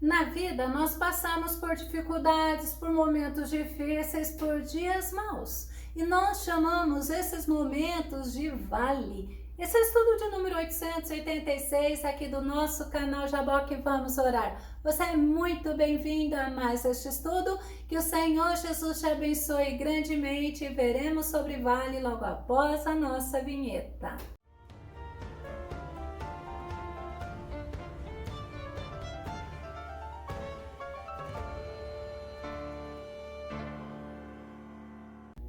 Na vida, nós passamos por dificuldades, por momentos difíceis, por dias maus. E nós chamamos esses momentos de vale. Esse é o estudo de número 886 aqui do nosso canal Jaboque Vamos Orar. Você é muito bem-vindo a mais este estudo. Que o Senhor Jesus te abençoe grandemente e veremos sobre vale logo após a nossa vinheta.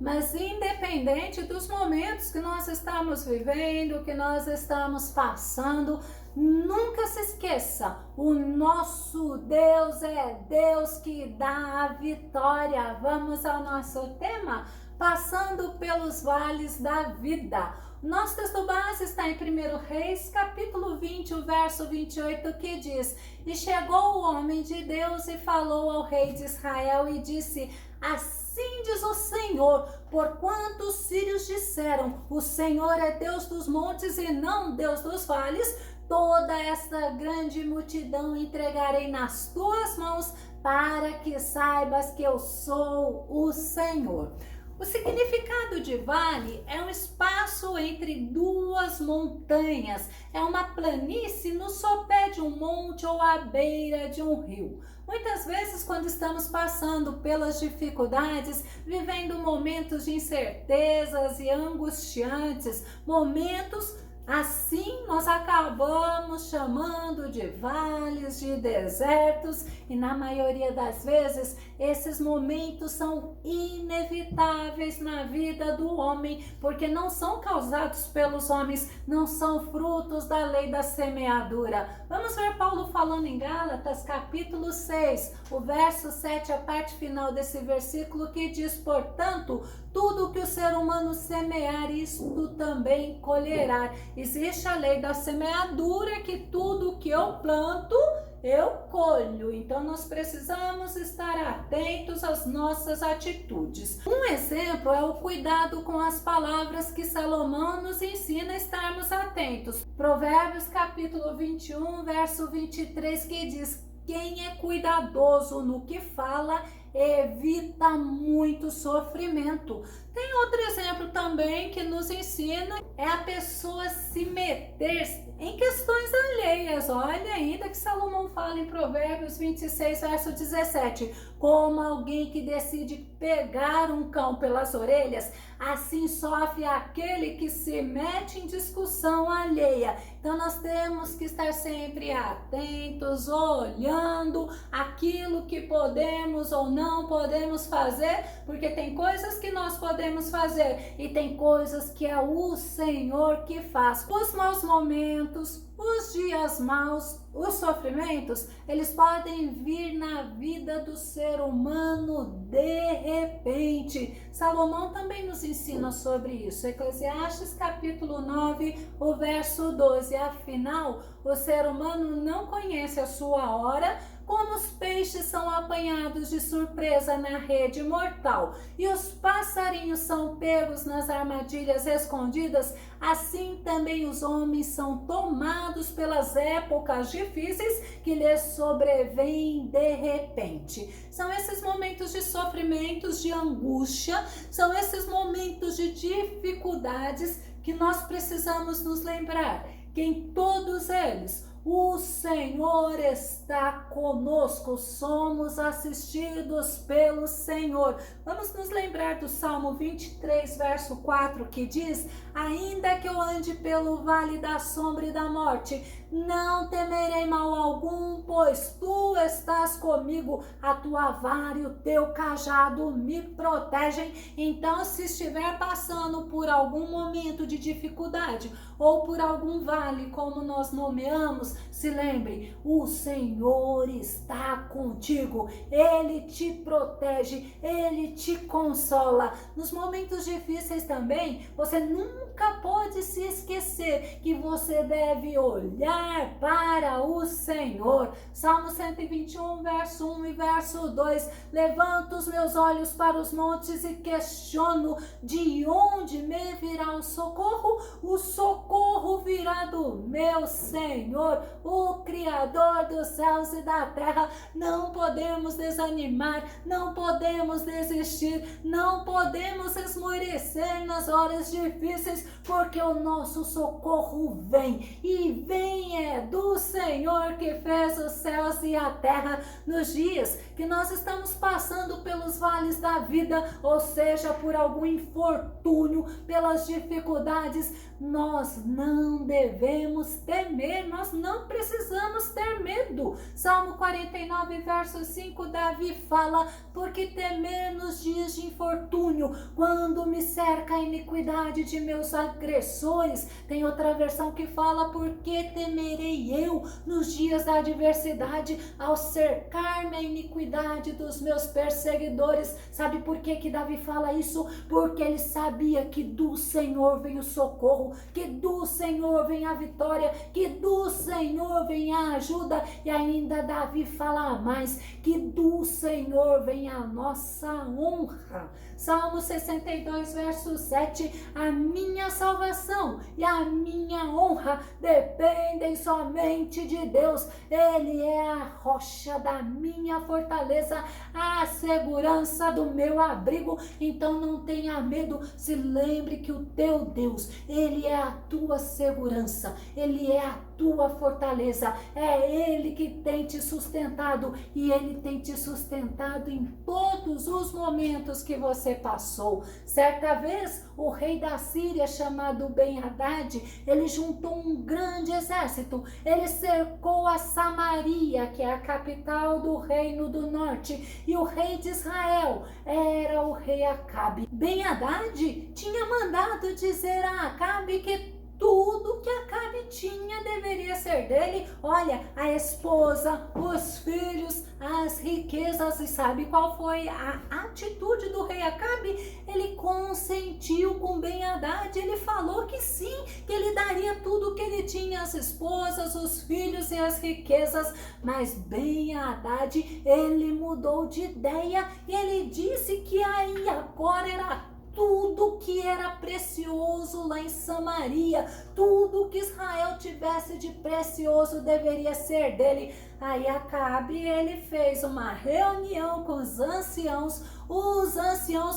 Mas independente dos momentos que nós estamos vivendo, que nós estamos passando, nunca se esqueça, o nosso Deus é Deus que dá a vitória. Vamos ao nosso tema, passando pelos vales da vida. Nosso texto base está em 1 Reis, capítulo 20, o verso 28, que diz: E chegou o homem de Deus e falou ao rei de Israel e disse: Assim diz o Senhor, porquanto os sírios disseram, o Senhor é Deus dos montes e não Deus dos vales, toda esta grande multidão entregarei nas tuas mãos, para que saibas que eu sou o Senhor. O significado de vale é um espaço entre duas montanhas, é uma planície no sopé de um monte ou à beira de um rio. Muitas vezes, quando estamos passando pelas dificuldades, vivendo momentos de incertezas e angustiantes, momentos assim, nós acabamos chamando de vales, de desertos, e na maioria das vezes, esses momentos são inevitáveis na vida do homem, porque não são causados pelos homens, não são frutos da lei da semeadura. Vamos ver Paulo falando em Gálatas, capítulo 6, o verso 7, a parte final desse versículo, que diz: Portanto, tudo que o ser humano semear, isto também colherá. Existe a lei da semeadura, que tudo que eu planto, eu colho. Então, nós precisamos estar atentos às nossas atitudes. Um exemplo é o cuidado com as palavras que Salomão nos ensina a estarmos atentos. Provérbios, capítulo 21, verso 23, que diz: Quem é cuidadoso no que fala, evita muito sofrimento. Tem outro exemplo também que nos ensina, é a pessoa se meter em questões alheias. Olha ainda que Salomão fala em Provérbios 26, verso 17, como alguém que decide pegar um cão pelas orelhas, assim sofre aquele que se mete em discussão alheia. Então nós temos que estar sempre atentos, olhando aquilo que podemos ou não podemos fazer, porque tem coisas que nós podemos fazer e tem coisas que é o Senhor que faz. Os maus momentos, os dias maus, os sofrimentos, eles podem vir na vida do ser humano de repente. Salomão também nos ensina sobre isso. Eclesiastes capítulo 9, o verso 12. Afinal, o ser humano não conhece a sua hora, como os peixes são apanhados de surpresa na rede mortal e os passarinhos são pegos nas armadilhas escondidas, assim também os homens são tomados pelas épocas difíceis que lhes sobrevêm de repente. São esses momentos de sofrimentos, de angústia, são esses momentos de dificuldades que nós precisamos nos lembrar que em todos eles o Senhor está conosco, somos assistidos pelo Senhor. Vamos nos lembrar do Salmo 23, verso 4, que diz: Ainda que eu ande pelo vale da sombra e da morte, não temerei mal algum, pois tu estás comigo, a tua vara e o teu cajado me protegem. Então, se estiver passando por algum momento de dificuldade ou por algum vale, como nós nomeamos, se lembre, o Senhor está contigo, Ele te protege, Ele te consola. Nos momentos difíceis também, você nunca pode se esquecer que você deve olhar para o Senhor. Salmo 121, verso 1 e verso 2, levanto os meus olhos para os montes e questiono, de onde me virá o socorro? O socorro virá do meu Senhor, o Criador dos céus e da terra. Não podemos desanimar, não podemos desistir, não podemos esmorecer nas horas difíceis, porque o nosso socorro vem, e vem é do Senhor que fez os céus e a terra. Nos dias que nós estamos passando pelos vales da vida, ou seja, por algum infortúnio, pelas dificuldades, nós não devemos temer, nós não precisamos ter medo. Salmo 49, verso 5, Davi fala: porque temer nos dias de infortúnio, quando me cerca a iniquidade de meus agressores. Tem outra versão que fala: porque temerei eu nos dias da adversidade, ao cercar-me a iniquidade dos meus perseguidores. Sabe por que Davi fala isso? Porque ele sabia que do Senhor vem o socorro, que do Senhor vem a vitória, que do Senhor vem a ajuda. E ainda Davi fala mais, que do Senhor vem a nossa honra. Salmo 62, verso 7, a minha salvação e a minha honra dependem somente de Deus. Ele é a rocha da minha fortaleza, a segurança do meu abrigo. Então não tenha medo, se lembre que o teu Deus, Ele é a tua segurança, Ele é a tua fortaleza, é Ele que tem te sustentado, e Ele tem te sustentado em todos os momentos que você passou. Certa vez, o rei da Síria, chamado Ben-Hadad, ele juntou um grande exército, ele cercou a Samaria, que é a capital do reino do norte, e o rei de Israel era o rei Acabe. Ben-Hadad tinha mandado dizer a Acabe que tudo que Acabe tinha deveria ser dele. Olha, a esposa, os filhos, as riquezas. E sabe qual foi a atitude do rei Acabe? Ele consentiu com Ben-Hadad, ele falou que sim, que ele daria tudo que ele tinha, as esposas, os filhos e as riquezas. Mas Ben-Hadad, ele mudou de ideia, e ele disse que aí agora era tudo que era precioso lá em Samaria, tudo que Israel tivesse de precioso deveria ser dele. Aí Acabe, ele fez uma reunião com os anciãos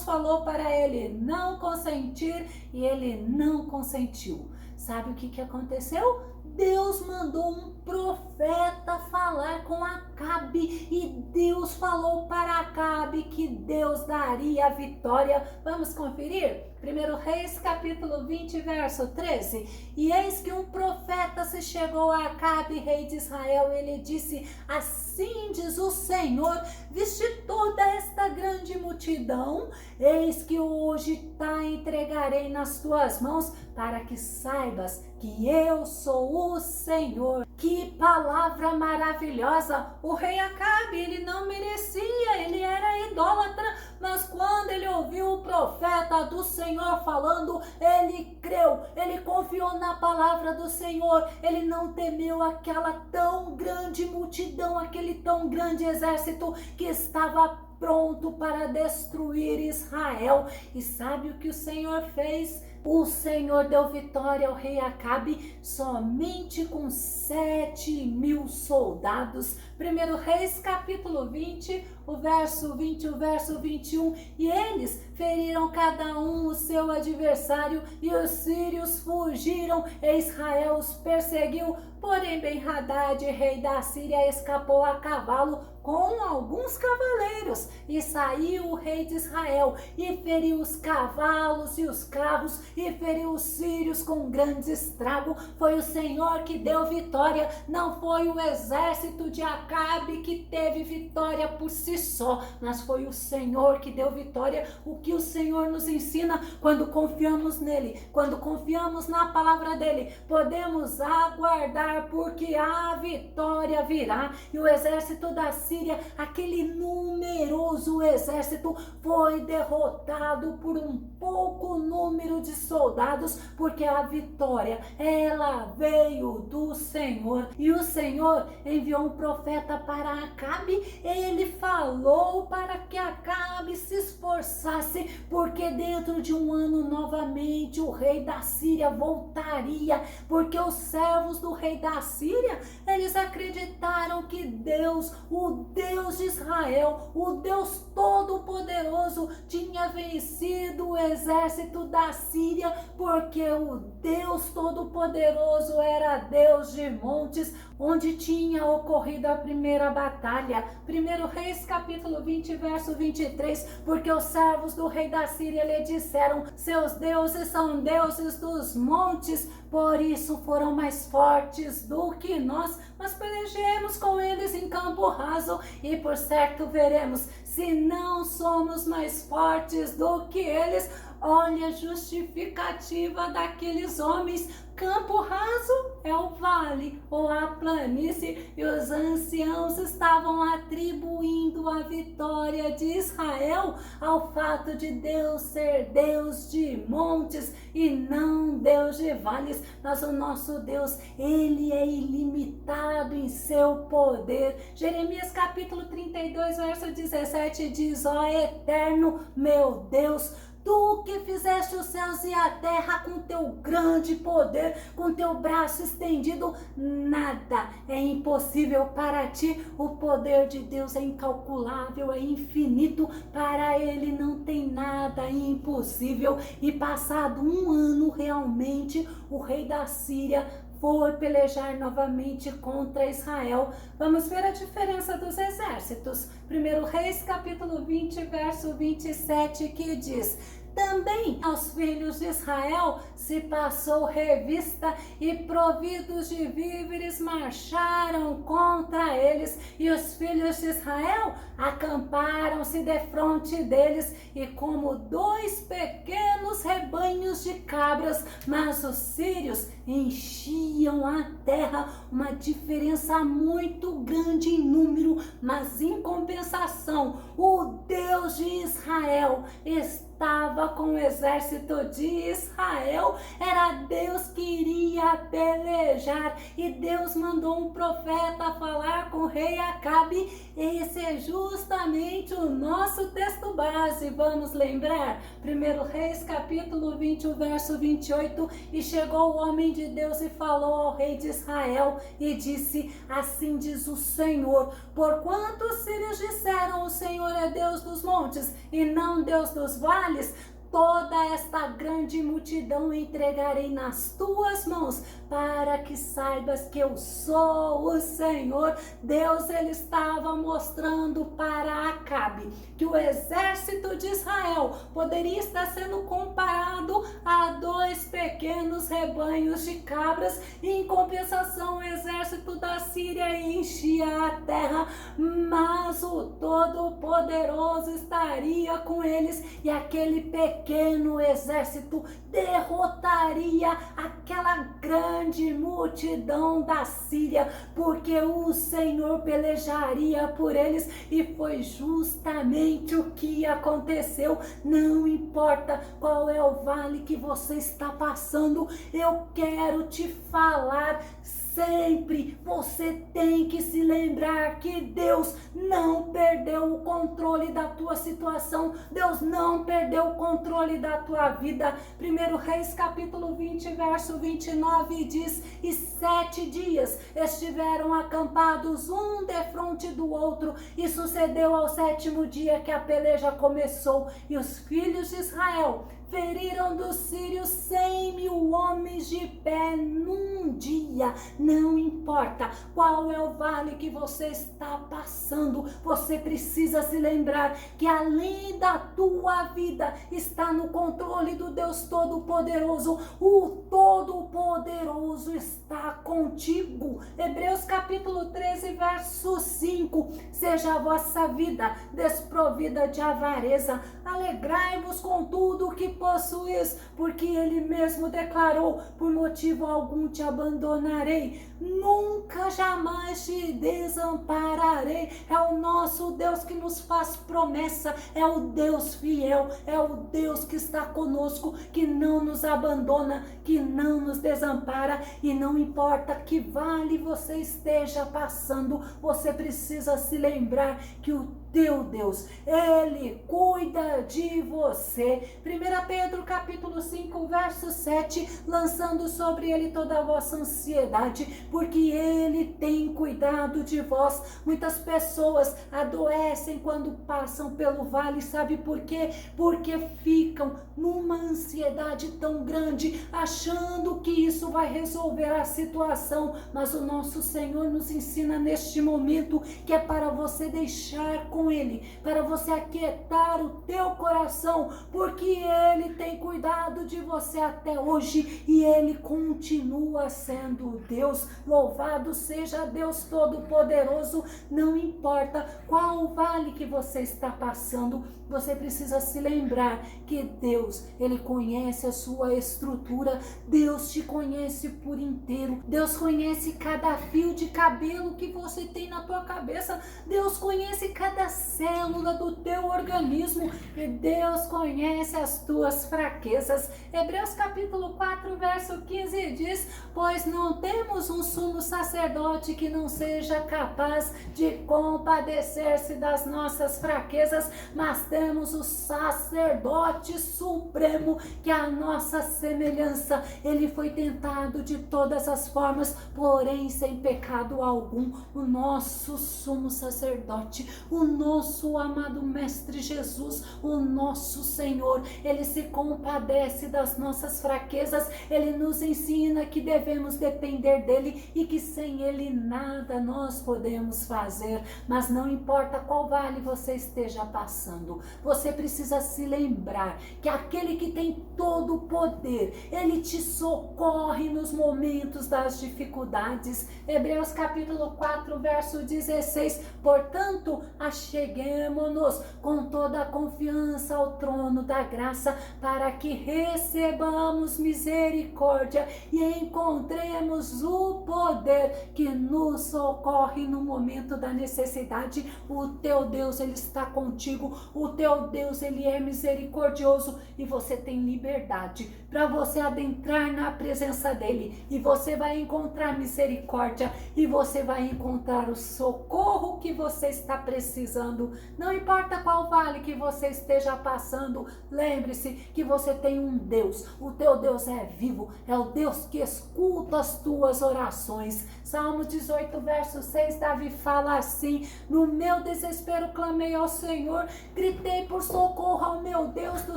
falou para ele não consentir, e ele não consentiu. Sabe o que aconteceu? Deus mandou um profeta falar com Acabe, e Deus falou para Acabe que Deus daria a vitória. Vamos conferir? 1 Reis, capítulo 20, verso 13. E eis que um profeta se chegou a Acabe, rei de Israel, e ele disse: assim diz o Senhor, viste toda esta grande multidão, eis que hoje entregarei nas tuas mãos, para que saibas que eu sou o Senhor. Que palavra maravilhosa! O rei Acabe, ele não merecia, ele era idólatra, mas quando ele ouviu o profeta do Senhor falando, ele creu, ele confiou na palavra do Senhor, ele não temeu aquela tão grande multidão, aquele tão grande exército que estava pronto para destruir Israel. E sabe o que o Senhor fez? O Senhor deu vitória ao rei Acabe somente com 7.000 soldados. 1 Reis, capítulo 20, o verso 20 e o verso 21. E eles feriram cada um o seu adversário, e os sírios fugiram, e Israel os perseguiu. Porém, Ben-Hadad, rei da Síria, escapou a cavalo com alguns cavaleiros, e saiu o rei de Israel, e feriu os cavalos e os carros, e feriu os sírios com grande estrago. Foi o Senhor que deu vitória, não foi o exército de Acabe que teve vitória por si só, mas foi o Senhor que deu vitória. O que o Senhor nos ensina? Quando confiamos nele, quando confiamos na palavra dele, podemos aguardar, porque a vitória virá. E o exército da Síria, aquele numeroso exército, foi derrotado por um pouco número de soldados, porque a vitória, ela veio do Senhor. E o Senhor enviou um profeta para Acabe. Ele falou para que Acabe se esforçasse, porque dentro de um ano novamente o rei da Síria voltaria, porque os servos do rei da Síria, eles acreditaram que Deus, o Deus de Israel, o Deus Todo-Poderoso, tinha vencido o exército da Síria, porque o Deus Todo-Poderoso era Deus de montes, onde tinha ocorrido a primeira batalha. 1 Reis capítulo 20, verso 23, porque os servos do rei da Síria lhe disseram: seus deuses são deuses dos montes, por isso foram mais fortes do que nós, mas pelejemos com eles em campo raso, e por certo veremos se não somos mais fortes do que eles. Olha a justificativa daqueles homens. Campo raso é o vale ou a planície, e os anciãos estavam atribuindo a vitória de Israel ao fato de Deus ser Deus de montes e não Deus de vales. Mas o nosso Deus, ele é ilimitado em seu poder. Jeremias capítulo 32, verso 17 diz: ó eterno meu Deus, tu que fizeste os céus e a terra com teu grande poder, com teu braço estendido, nada é impossível para ti. O poder de Deus é incalculável, é infinito, para ele não tem nada impossível. E passado um ano realmente, o rei da Síria foi pelejar novamente contra Israel. Vamos ver a diferença dos exércitos. 1 Reis capítulo 20, verso 27, que diz: também aos filhos de Israel se passou revista, e providos de víveres marcharam contra eles, e os filhos de Israel acamparam-se defronte deles, e como dois pequenos rebanhos de cabras, mas os sírios enchiam a terra. Uma diferença muito grande em número, mas em compensação, o Deus de Israel estava com o exército de Israel. Era Deus que iria pelejar, e Deus mandou um profeta falar com o rei Acabe. Esse é justamente o nosso texto base. Vamos lembrar? 1 Reis capítulo 20, verso 28, e chegou o homem de Deus e falou ao rei de Israel e disse: assim diz o Senhor, porquanto os sírios disseram: o Senhor é Deus dos montes e não Deus dos vales, toda esta grande multidão entregarei nas tuas mãos, para que saibas que eu sou o Senhor. Deus, ele estava mostrando para Acabe que o exército de Israel poderia estar sendo comparado a dois pequenos rebanhos de cabras. Em compensação, o exército da Síria enchia a terra, mas o Todo-Poderoso estaria com eles, e aquele pequeno exército derrotaria aquela grande multidão da Síria, porque o Senhor pelejaria por eles. E foi justamente o que aconteceu. Não importa qual é o vale que você está passando, eu quero te falar, sempre você tem que se lembrar que Deus não perdeu o controle da tua situação. Deus não perdeu o controle da tua vida. 1 Reis capítulo 20, verso 29 diz: e 7 dias estiveram acampados um defronte do outro, e sucedeu ao 7º dia que a peleja começou, e os filhos de Israel feriram dos sírios 100.000 homens de pé num dia. Não importa qual é o vale que você está passando, você precisa se lembrar que além da tua vida está no controle do Deus Todo-Poderoso. O Todo-Poderoso está contigo. Hebreus capítulo 13, verso 5. Se seja a vossa vida desprovida de avareza. Alegrai-vos com tudo o que possuís, porque ele mesmo declarou: por motivo algum te abandonarei, nunca jamais te desampararei. É o nosso Deus que nos faz promessa, é o Deus fiel, é o Deus que está conosco, que não nos abandona, que não nos desampara. E não importa que vale você esteja passando, você precisa se lembrar que o teu Deus, ele cuida de você. 1 Pedro capítulo 5, verso 7, lançando sobre ele toda a vossa ansiedade, porque ele tem cuidado de vós. Muitas pessoas adoecem quando passam pelo vale, sabe por quê? Porque ficam numa ansiedade tão grande, achando que isso vai resolver a situação, mas o nosso Senhor nos ensina neste momento que é para você deixar com ele, para você aquietar o teu coração, porque ele tem cuidado de você até hoje e ele continua sendo Deus. Louvado seja Deus Todo-Poderoso. Não importa qual vale que você está passando, você precisa se lembrar que Deus, ele conhece a sua estrutura. Deus te conhece por inteiro. Deus conhece cada fio de cabelo que você tem na tua cabeça. Deus conhece cada célula do teu organismo. E Deus conhece as tuas fraquezas. Hebreus capítulo 4, verso 15 diz: pois não temos um sumo sacerdote que não seja capaz de compadecer-se das nossas fraquezas, mas temos o sacerdote supremo, que é a nossa semelhança. Ele foi tentado de todas as formas, porém sem pecado algum. O nosso sumo sacerdote, o nosso amado Mestre Jesus, o nosso Senhor, ele se compadece das nossas fraquezas. Ele nos ensina que devemos depender dele e que sem ele nada nós podemos fazer. Mas não importa qual vale você esteja passando, você precisa se lembrar que aquele que tem todo o poder, ele te socorre nos momentos das dificuldades. Hebreus capítulo 4, verso 16: portanto, acheguemo-nos com toda a confiança ao trono da graça, para que recebamos misericórdia e encontremos o poder que nos socorre no momento da necessidade. O teu Deus, ele está contigo. O teu Deus, ele é misericordioso e você tem liberdade para você adentrar na presença dele, e você vai encontrar misericórdia e você vai encontrar o socorro que você está precisando. Não importa qual vale que você esteja passando, lembre-se que você tem um Deus. O teu Deus é vivo, é o Deus que escuta as tuas orações. Salmo 18, verso 6, Davi fala assim: no meu desespero clamei ao Senhor, gritei por socorro ao meu Deus do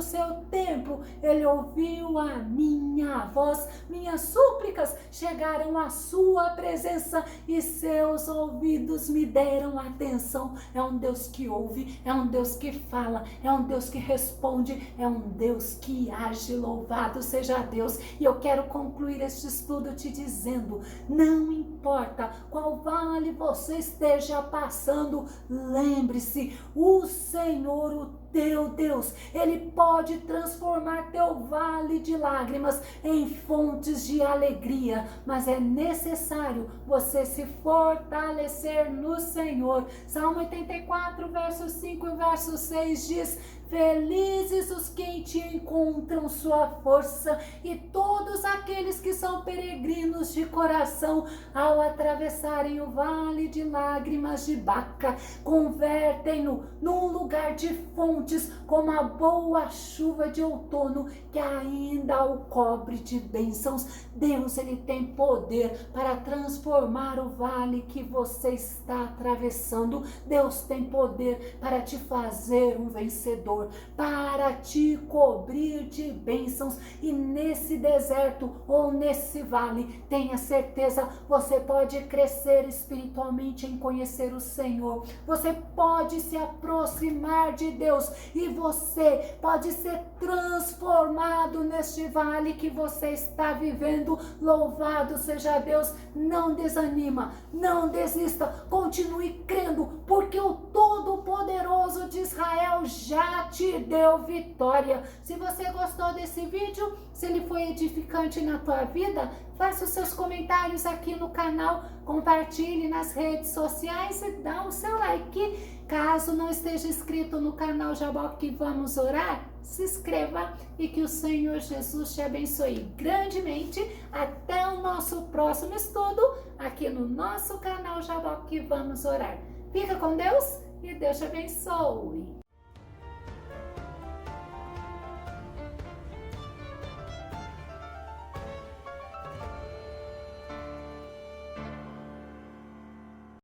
seu templo. Ele ouviu a minha voz, minhas súplicas chegaram à sua presença e seus ouvidos me deram atenção. É um Deus que ouve, é um Deus que fala, é um Deus que responde, é um Deus que age. Louvado seja Deus. E eu quero concluir este estudo te dizendo: não importa qual vale você esteja passando, lembre-se, o Senhor, o teu Deus, ele pode transformar teu vale de lágrimas em fontes de alegria, mas é necessário você se fortalecer no Senhor. Salmo 84, verso 5 e verso 6 diz: felizes os que em ti encontram sua força, e todos aqueles que são peregrinos de coração, ao atravessarem o vale de lágrimas de Baca, convertem-no num lugar de fontes, como a boa chuva de outono que ainda o cobre de bênçãos. Deus, ele tem poder para transformar o vale que você está atravessando. Deus tem poder para te fazer um vencedor, para te cobrir de bênçãos. E nesse deserto ou nesse vale, tenha certeza, você pode crescer espiritualmente em conhecer o Senhor. Você pode se aproximar de Deus e você pode ser transformado neste vale que você está vivendo. Louvado seja Deus. Não desanima, não desista, continue crendo, porque o Todo-Poderoso de Israel já te deu vitória. Se você gostou desse vídeo, se ele foi edificante na tua vida, faça os seus comentários aqui no canal, compartilhe nas redes sociais e dá o seu like. Caso não esteja inscrito no canal Jaboque Vamos Orar, se inscreva e que o Senhor Jesus te abençoe grandemente. Até o nosso próximo estudo aqui no nosso canal Jaboque Vamos Orar. Fica com Deus e Deus te abençoe.